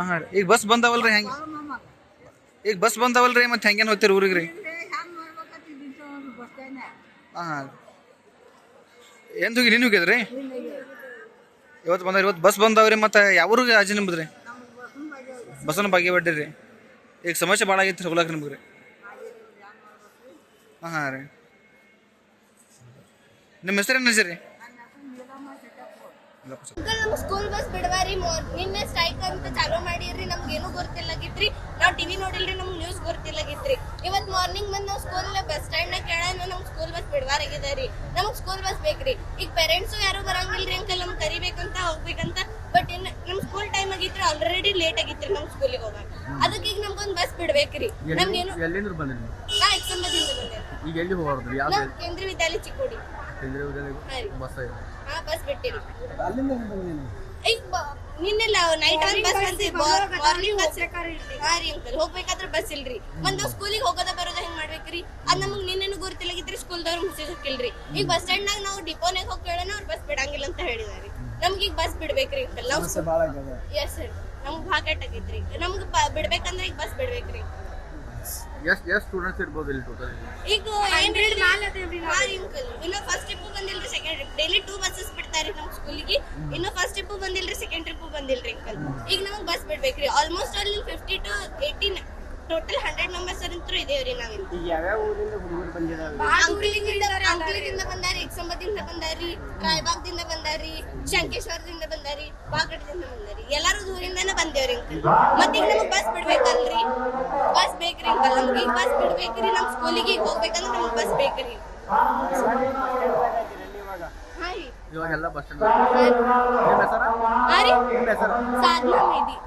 ಹಾಂ ರೀ ಈಗ ಬಸ್ ಬಂದಾವಲ್ರಿ ಹೆಂಗೆ ಈಗ ಬಸ್ ಬಂದಾವಲ್ರಿ ಮತ್ತೆ ಹೆಂಗೇನು ಹೋಗ್ತೀರಿ ಊರಿಗೆ ರೀ ಹಾಂ ಏನು ಹೋಗಿ ನೀನು ಹೋಗಿದ್ರಿ ಇವತ್ತು ಬಂದ ಇವತ್ತು ಬಸ್ ಬಂದಾವ್ರಿ ಮತ್ತು ಯಾವ ಊರಿಗೆ ಅಜ್ಜಿ ನಿಮ್ದು ರೀ ಬಸ್ಸನ್ನು ಬಾಗಿ ಬಡ್ಡಿ ರೀ ಈಗ ಸಮಸ್ಯೆ ಭಾಳ ಆಗೈತೆ ರೀ ಹೋಗ್ಲಾಕ ನಿಮ್ಗೆ ರೀ ಹಾಂ ರೀ ನಿಮ್ಮ ಹೆಸರೇನು ರೀ ಸ್ಕೂಲ್ ಬಸ್ ಬಿಡವಾರಿ ನಿನ್ನೆ ಸ್ಟ್ರೈಕ್ ಅಂತ ಚಾಲೂ ಮಾಡಿರಿ ನಮ್ಗೇನು ಗೊತ್ತಿಲ್ಲಾಗಿತ್ರಿ ನಾವು ಟಿವಿ ನೋಡಿಲ್ರಿ ನಮ್ಗೆ ನ್ಯೂಸ್ ಗೊತ್ತಿಲ್ಲಾಗಿತ್ರಿ ಇವತ್ತು ಮಾರ್ನಿಂಗ್ ಬಂದು ನಾವು ಸ್ಕೂಲ್ ಬಸ್ ಸ್ಟ್ಯಾಂಡ್ ನಾಗ ಕೇಳೋಣ ನಮ್ಗೆ ಸ್ಕೂಲ್ ಬಸ್ ಬಿಡವಾರಾಗಿದಾರಿ ನಮ್ಗೆ ಸ್ಕೂಲ್ ಬಸ್ ಬೇಕ್ರಿ ಈಗ ಪೇರೆಂಟ್ಸು ಯಾರು ಬರಂಗಿಲ್ರಿ ಅಂಕಲ್ ನಮ್ಗೆ ಕರಿಬೇಕಂತ ಹೋಗ್ಬೇಕಂತ ಬಟ್ ಇನ್ನು ನಮ್ಮ ಸ್ಕೂಲ್ ಟೈಮ್ ಆಗಿತ್ರಿ ಆಲ್ರೆಡಿ ಲೇಟ್ ಆಗಿತ್ರಿ ನಮ್ ಸ್ಕೂಲಿಗೆ ಹೋಗಾಕ ಅದಕ್ಕೆ ಈಗ ನಮ್ಗೊಂದು ಬಸ್ ಬಿಡ್ಬೇಕ್ರಿ ನಮ್ಗೇನು ನಾ ಎಕ್ಸಂಬದಿಂದ ಬಂದೆ ಈಗ ಎಲ್ಲಿ ಹೋಗೋದು ನಾವು ಕೇಂದ್ರೀಯ ವಿದ್ಯಾಲಯ ಚಿಕ್ಕೋಡಿ ಬಸ್ ಬಿಟ್ಟಿರಿ ಈಗ ನಿನ್ನೆ ನೈಟ್ ಒಂದು ಬಸ್ ಬಂದಿ ಮಾರ್ನಿಂಗ್ ಬಸ್ ಹಾ ರೀ ಅಂಕಲ್ ಹೋಗ್ಬೇಕಾದ್ರೆ ಬಸ್ ಇಲ್ರಿ ಒಂದು ಸ್ಕೂಲಿಗೆ ಹೋಗೋದ ಬರೋದ ಹೆಂಗ್ ಮಾಡ್ಬೇಕ್ರಿ ಅದ್ ನಮಗ್ ನಿನ್ನೆನು ಗೊತ್ತಿಲ್ಲಾಗಿದ್ರಿ ಸ್ಕೂಲ್ದವ್ರು ಮೆಸೇಜ್ ಹಾಕಿಲ್ರಿ ಈಗ ಬಸ್ ಸ್ಟ್ಯಾಂಡ್ ನಾಗ ನಾವು ಡಿಪೋನಾಗ ಹೋಗಿ ಕೇಳೋಣ ಅವ್ರು ಬಸ್ ಬಿಡಂಗಿಲ್ಲ ಅಂತ ಹೇಳಿದಾರಿ ನಮ್ಗೆ ಈಗ ಬಸ್ ಬಿಡ್ಬೇಕ್ರಿ ಅಂಕಲ್ ನಾವು ಎಸ್ ಸರ್ ನಮ್ಗೆ ಭಾಳ ಕೆಟ್ಟ ಆಗೈತ್ರಿ ನಮ್ಗೆ ಬಿಡ್ಬೇಕಂದ್ರೆ ಈಗ ಬಸ್ ಬಿಡ್ಬೇಕ್ರಿ ಎಷ್ಟು ಸ್ಟೂಡೆಂಟ್ಸ್ ಇರ್ಬೋದು ಇಲ್ಲಿ ಟೋಟಲ್ ಈಗ ಏನ್ರಿ ಅಂಕಲ್ ಇನ್ನು ಫಸ್ಟ್ ಟ್ರಿಪ್ ಬಂದಿಲ್ರಿ ಸೆಕೆಂಡ್ ಟ್ರಿಪ್ ಡೈಲಿ 2 ಬಸ್ಸಸ್ ಬಿಡ್ತಾರಿ ನಮ್ಮ ಸ್ಕೂಲಿಗೆ ಇನ್ನು ಫಸ್ಟ್ ಟ್ರಿಪ್ ಬಂದಿಲ್ರಿ ಸೆಕೆಂಡ್ ಟ್ರಿಪ್ ಬಂದಿಲ್ರಿ ಅಂಕಲ್ ಈಗ ನಮಗೆ ಬಸ್ ಬಿಡ್ಬೇಕ್ರಿ ಆಲ್ಮೋಸ್ಟ್ ಅಲ್ಲಿ 50 to 80 ಟೋಟಲ್ 100 ಮೆಂಬರ್ಸ್ ಅಂತೂ ಇದೇವ್ರಿ ನಾವಿಲ್ಲಿ ಈಗ ಯಾವ ಊರಿಂದ ಹುಡುಗರು ಬಂದಿದ್ದಾರೆ ಅಂಕಲಿದಿಂದ ಬಂದಾರಿ ಎಕ್ಸಂಬದಿಂದ ಬಂದಾರಿ ರಾಯಬಾಗ್ದಿಂದ ಬಂದಾರಿ ಶಂಕೇಶ್ವರದಿಂದ ಬಂದಾರಿ ಬಾಗಡದಿಂದ ಬಂದಾರಿ ಎಲ್ಲಾರು ದೂರಿಂದಾನೆ ಬಂದೇವ್ರಿ ಅಂಕಲ್ ಮತ್ತೆ ಈಗ ನಮಗೆ ಬಸ್ ಬಿಡ್ಬೇಕಲ್ರಿ ಬಸ್ ಬೇಕ್ರಿ ಅಂಕಲ್ ನಮ್ಗೆ ಈಗ ಬಸ್ ಬಿಡ್ಬೇಕ್ರಿ ನಮ್ಮ ಸ್ಕೂಲಿಗೆ ಹೋಗ್ಬೇಕಂದ್ರೆ ನಮ್ಗೆ ಬಸ್ ಬೇಕ್ರಿ ಇವಾಗೆಲ್ಲ ಬಸ್ ಸ್ಟ್ಯಾಂಡ್ ನಿಮ್ಮ ಹೆಸರು ಸಾಧನಾ ಮೇದಿ